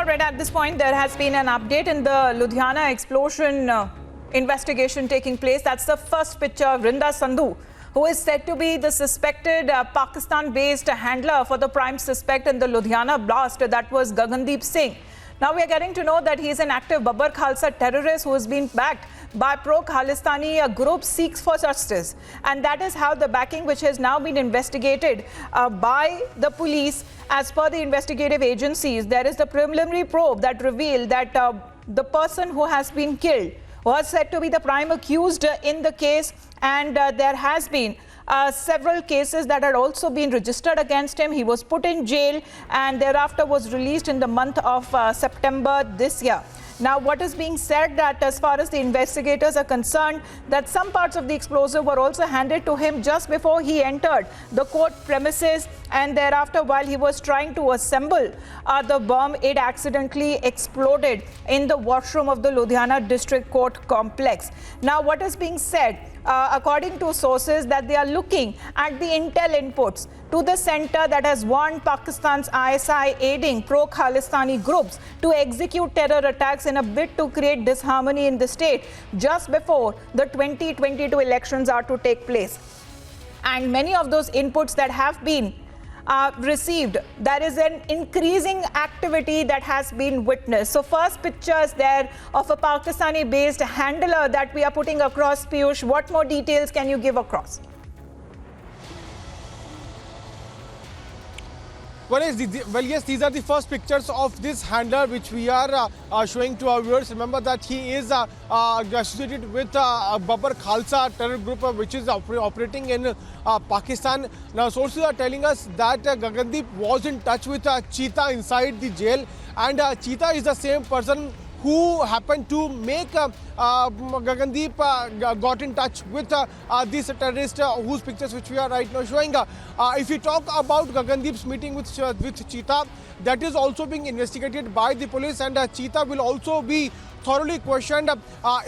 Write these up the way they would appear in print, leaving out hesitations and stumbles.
All right, at this point, there has been an update in the Ludhiana explosion investigation taking place. That's the first picture of Rinda Sandhu, who is said to be the suspected Pakistan-based handler for the prime suspect in the Ludhiana blast. That was Gagandeep Singh. Now we are getting to know that he is an active Babbar Khalsa terrorist who has been backed by pro-Khalistani group seeks for justice. And that is how the backing, which has now been investigated by the police as per the investigative agencies. There is the preliminary probe that revealed that the person who has been killed was said to be the prime accused in the case, and there has been several cases that had also been registered against him. He was put in jail and thereafter was released in the month of September this year. Now, what is being said that as far as the investigators are concerned, that some parts of the explosive were also handed to him just before he entered the court premises, and thereafter, while he was trying to assemble the bomb, it accidentally exploded in the washroom of the Ludhiana District Court complex. Now, what is being said, according to sources, that they are looking at the intel inputs to the center that has warned Pakistan's ISI aiding pro-Khalistani groups to execute terror attacks in a bid to create disharmony in the state just before the 2022 elections are to take place. And many of those inputs that have been received, there is an increasing activity that has been witnessed. So first pictures there of a Pakistani-based handler that we are putting across. Piyush, what more details can you give across? Well, yes, these are the first pictures of this handler which we are showing to our viewers. Remember that he is associated with Babbar Khalsa terror group which is operating in Pakistan. Now, sources are telling us that Gagandeep was in touch with Cheetah inside the jail, and Cheetah is the same person who happened to make Gagandeep got in touch with this terrorist whose pictures which we are right now showing. If we talk about Gagandeep's meeting with Cheetah, that is also being investigated by the police, and Cheetah will also be thoroughly questioned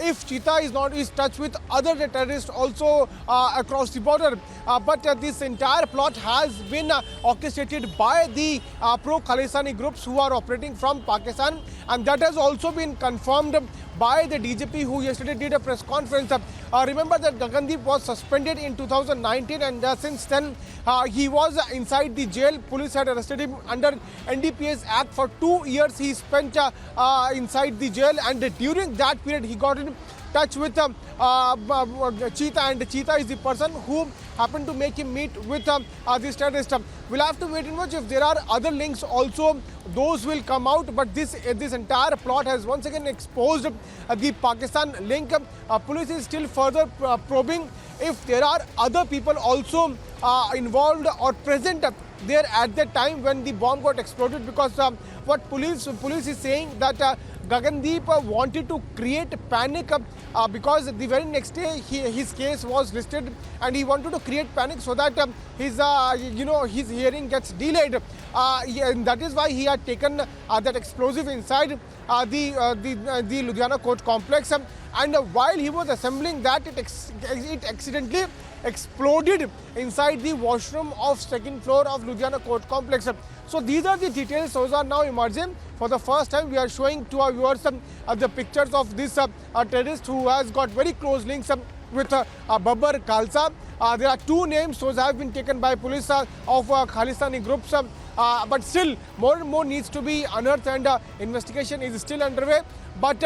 if Cheetah is not in touch with other terrorists also across the border. But this entire plot has been orchestrated by the pro-Khalistani groups who are operating from Pakistan, and that has also been confirmed by the DGP, who yesterday did a press conference. Remember that Gagandeep was suspended in 2019, and since then he was inside the jail. Police had arrested him under NDPS Act. For 2 years he spent inside the jail, and during that period he got in touch with Cheetah, and Cheetah is the person who happened to make him meet with this terrorist. We'll have to wait and watch if there are other links also. Those will come out, but this entire plot has once again exposed the Pakistan link. Police is still further probing if there are other people also involved or present there at the time when the bomb got exploded, because what police is saying that Gagandeep wanted to create panic because the very next day his case was listed, and he wanted to create panic so that his hearing gets delayed. And that is why he had taken that explosive inside the Ludhiana court complex. And while he was assembling that, it accidentally exploded inside the washroom of second floor of Ludhiana court complex. So these are the details. Those are now emerging. For the first time, we are showing to our viewers the pictures of this terrorist who has got very close links with Babbar Khalsa. There are two names. Those have been taken by police of Khalistani groups. But still, more and more needs to be unearthed, and investigation is still underway. But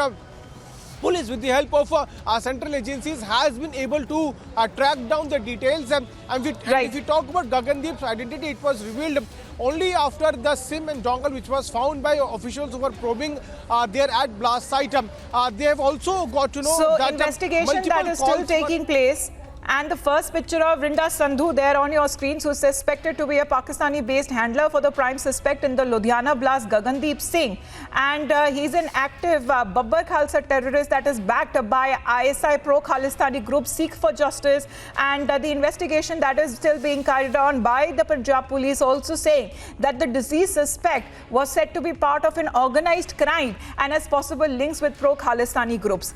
police, with the help of central agencies, has been able to track down the details. And if we talk about Gagandeep's identity, it was revealed only after the SIM and dongle which was found by officials who were probing there at blast site. They have also got to know that investigation that is still taking place. And the first picture of Rinda Sandhu there on your screens, who is suspected to be a Pakistani-based handler for the prime suspect in the Ludhiana blast, Gagandeep Singh. And he's an active Babbar Khalsa terrorist that is backed by ISI pro-Khalistani group Seek for Justice. And the investigation that is still being carried on by the Punjab police also saying that the deceased suspect was said to be part of an organized crime and has possible links with pro-Khalistani groups.